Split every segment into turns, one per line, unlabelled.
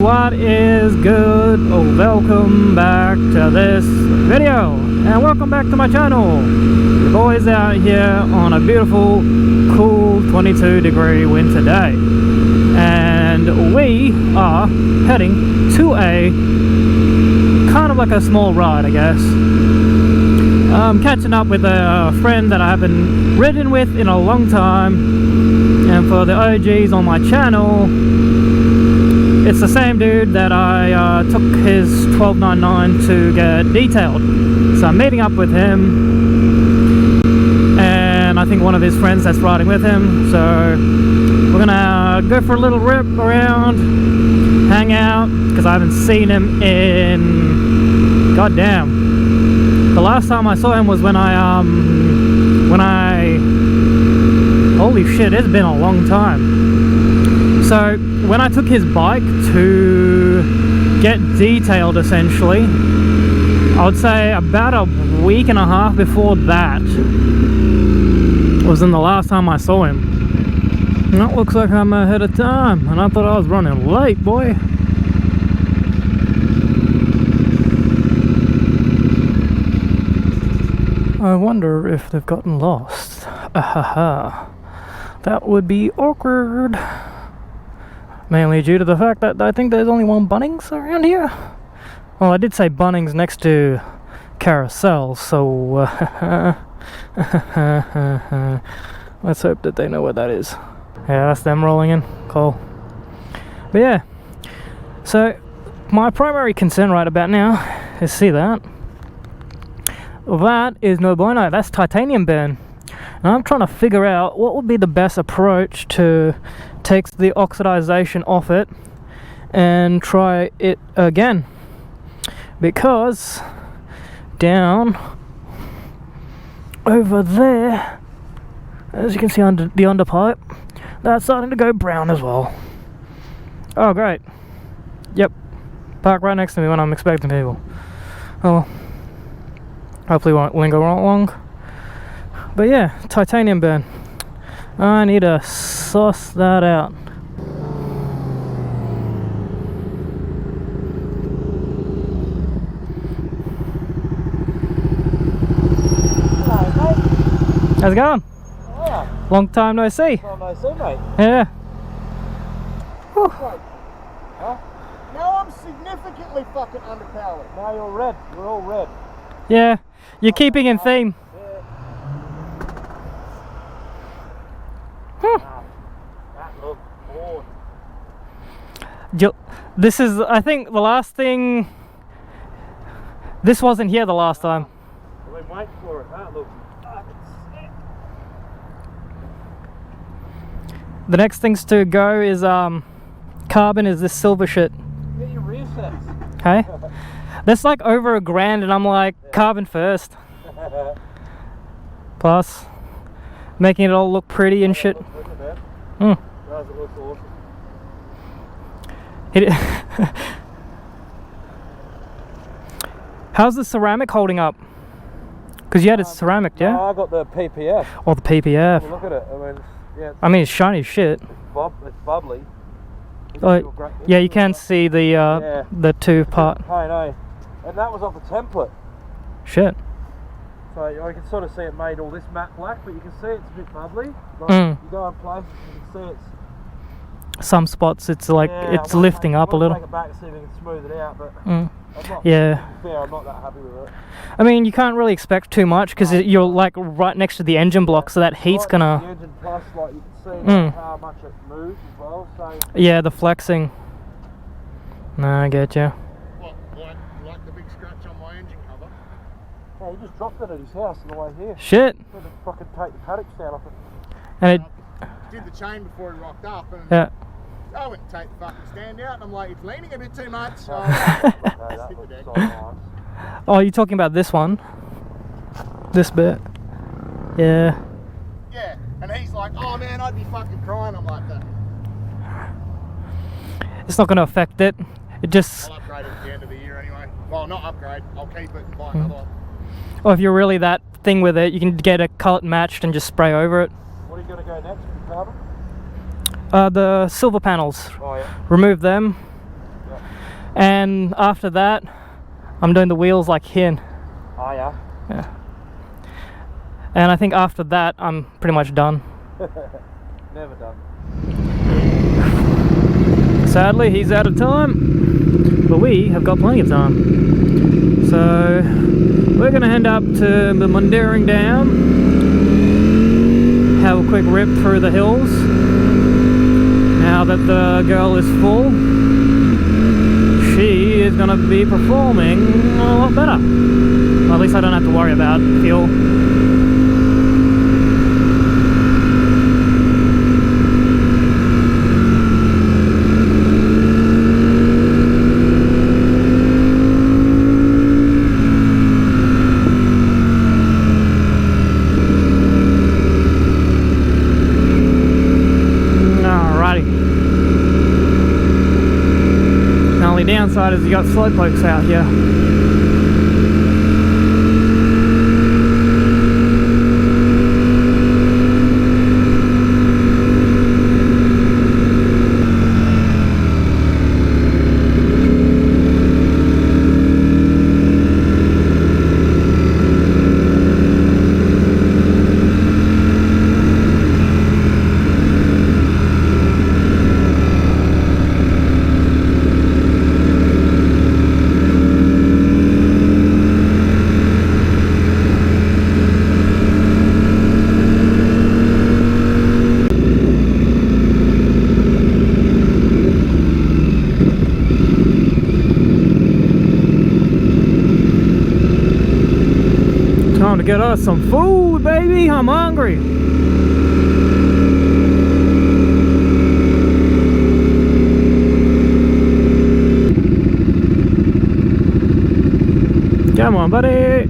What is good? Welcome back to this video and welcome back to my channel. Your boys out here on a beautiful, cool 22-degree winter day, and we are heading to a kind of like a small ride, I guess. I'm catching up with a friend that I haven't ridden with in a long time, and for the OGs on my channel, it's the same dude that I took his 1299 to get detailed. So I'm meeting up with him, and I think one of his friends that's riding with him. So we're gonna go for a little rip around, hang out, because I haven't seen him in goddamn. The last time I saw him was when I holy shit, it's been a long time. So when I took his bike to get detailed, essentially, I would say about a week and a half before that was in the last time I saw him. And that looks like I'm ahead of time, and I thought I was running late, boy. I wonder if they've gotten lost. Ahaha. That would be awkward. Mainly due to the fact that I think there's only one Bunnings around here. Well, I did say Bunnings next to Carousel, so let's hope that they know what that is. Yeah, that's them rolling in. Cool. But yeah, so my primary concern right about now is, see that? That is no bueno. That's titanium burn. And I'm trying to figure out what would be the best approach to take the oxidization off it and try it again, because down over there, as you can see under the underpipe, that's starting to go brown as well. Oh great. Yep, park right next to me when I'm expecting people. Oh, hopefully won't linger long. But yeah, titanium burn. I need to suss that out.
Hello, mate.
How's it going?
Yeah.
Long time no see.
Long no see, mate.
Yeah.
Whew. Huh? Now I'm significantly fucking underpowered. Now you're red. We're all red.
Yeah, you're keeping in theme.
That looks bored.
This is, I think, the last thing. This wasn't here the last time.
I've been waiting for it. That looks fucking sick.
The next things to go is carbon, is this silver shit.
Get your rear sets.
Hey? That's like over $1,000, and I'm like, yeah. Carbon first. Plus making it all look pretty and shit. Mm.
It looks awesome.
How's the ceramic holding up? Because you had it ceramic, yeah?
No, I got the PPF.
Oh, the PPF.
Well, look at it. I
mean, it's shiny as shit.
It's bubbly.
Oh, yeah, you can see the two part.
I know. And that was off the template.
Shit.
So I can sort of see it made all this matte black, but you can see it's a bit bubbly. Like You go in place, you can see it's...
Some spots it's like, it's lifting up a little.
Take it back and see if we can smooth it out, but
I'm
not,
yeah.
Fair, I'm not that happy with it.
I mean, you can't really expect too much, because you're like right next to the engine block, so that heat's
right
gonna...
The engine plus, like you can see how much it moves as well, so...
Yeah, the flexing. No, I get you.
Like the big scratch on my engine cover.
Yeah, he just dropped it at his house on the way here.
Shit.
He had to fucking take the paddocks down off it.
And it...
Did the chain before he rocked up, and
yeah.
I went and take the fucking stand out, and I'm like, it's leaning a bit too much. So
that looks so nice.
Oh, you're talking about this one? This bit? Yeah.
Yeah, and he's like, oh man, I'd be fucking crying. I'm like that.
It's not going to affect it. It just...
I'll upgrade it at the end of the year anyway. Well, not upgrade. I'll keep it and buy another one.
Or if you're really that thing with it, you can get a color matched and just spray over it.
What are you going to go next with carbon?
The silver panels.
Oh yeah.
Remove them.
Yeah.
And after that, I'm doing the wheels like Hin.
Oh yeah?
Yeah. And I think after that, I'm pretty much done.
Never done.
Sadly, he's out of time, but we have got plenty of time. So, we're going to head up to the Mundaring Dam, have a quick rip through the hills, now that the girl is full. She is going to be performing a lot better. Well, at least I don't have to worry about fuel. Downside is you got slowpokes out here. Time to get us some food, baby. I'm hungry. Come on, buddy.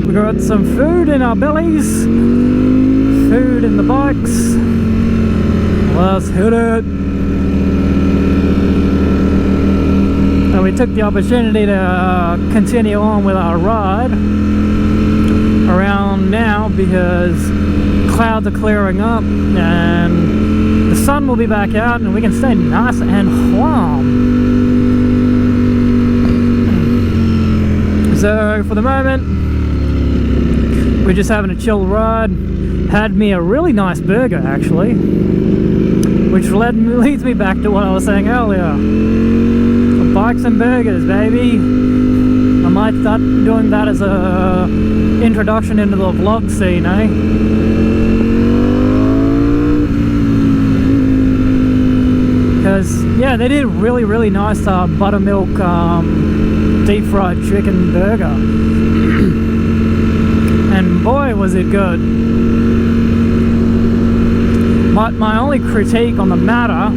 We got some food in our bellies, food in the bikes. Let's hit it. And we took the opportunity to continue on with our ride around now because clouds are clearing up and the sun will be back out and we can stay nice and warm. So for the moment, we're just having a chill ride. Had me a really nice burger actually, which leads me back to what I was saying earlier. Bikes and burgers, baby. I might start doing that as a introduction into the vlog scene, eh? Because yeah, they did a really nice buttermilk deep fried chicken burger. And boy was it good. My only critique on the matter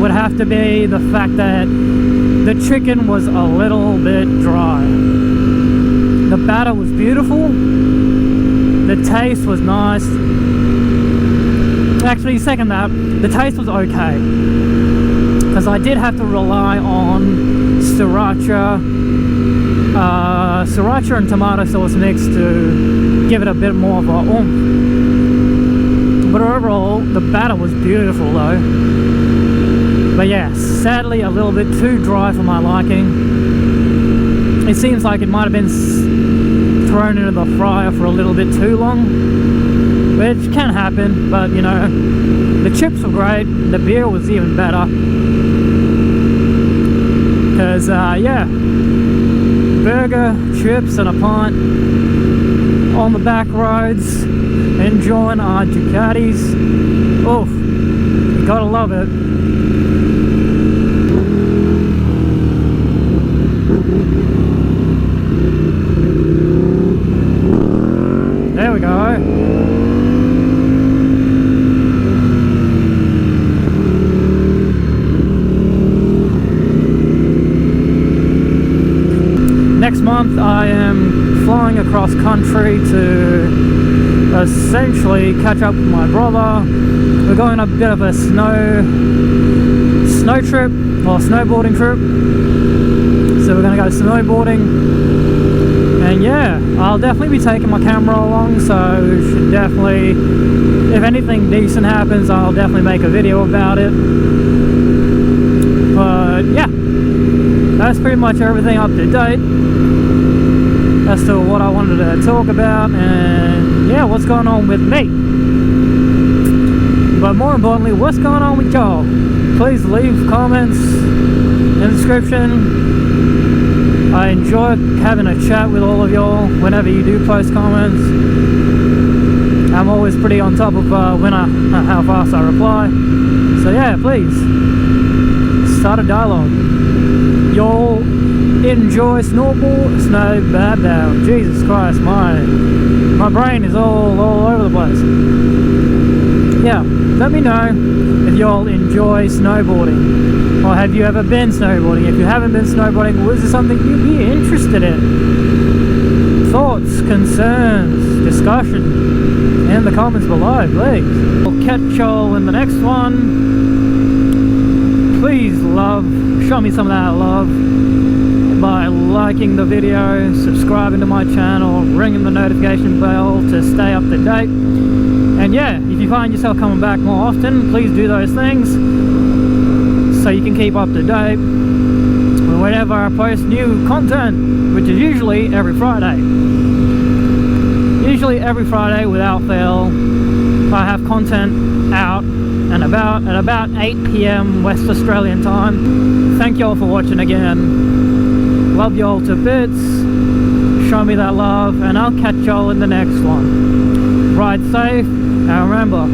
would have to be the fact that the chicken was a little bit dry. The batter was beautiful, the taste was nice. Actually, second that, the taste was okay, because I did have to rely on sriracha and tomato sauce mix to give it a bit more of a oomph. But overall, the batter was beautiful though. But yeah, sadly a little bit too dry for my liking. It seems like it might have been thrown into the fryer for a little bit too long, which can happen, but you know, the chips were great, the beer was even better. Because yeah, burger, chips and a pint on the back roads, enjoying our Ducatis. Oof, you gotta love it. There we go. Next month I am flying across country to essentially catch up with my brother. We're going on a bit of a snow snow trip, or snowboarding trip. So we're gonna go snowboarding, and yeah, I'll definitely be taking my camera along, so should definitely, if anything decent happens, I'll definitely make a video about it. But yeah, that's pretty much everything up to date as to what I wanted to talk about, and yeah, what's going on with me. But more importantly, what's going on with y'all? Please leave comments in the description. I enjoy having a chat with all of y'all whenever you do post comments. I'm always pretty on top of how fast I reply. So yeah, please start a dialogue. Y'all enjoy snow. Jesus Christ, my brain is all over the place. Yeah, let me know if y'all enjoy snowboarding, or have you ever been snowboarding? If you haven't been snowboarding, was this something you'd be interested in? Thoughts, concerns, discussion in the comments below, please. I'll catch y'all in the next one. Please show me some of that love by liking the video, subscribing to my channel, ringing the notification bell to stay up to date. And yeah, if you find yourself coming back more often, please do those things so you can keep up to date whenever I post new content, which is usually every Friday. Usually every Friday without fail, I have content out and about at about 8 PM West Australian time. Thank y'all for watching again. Love y'all to bits. Show me that love, and I'll catch y'all in the next one. Ride safe, and remember,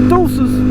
deuces!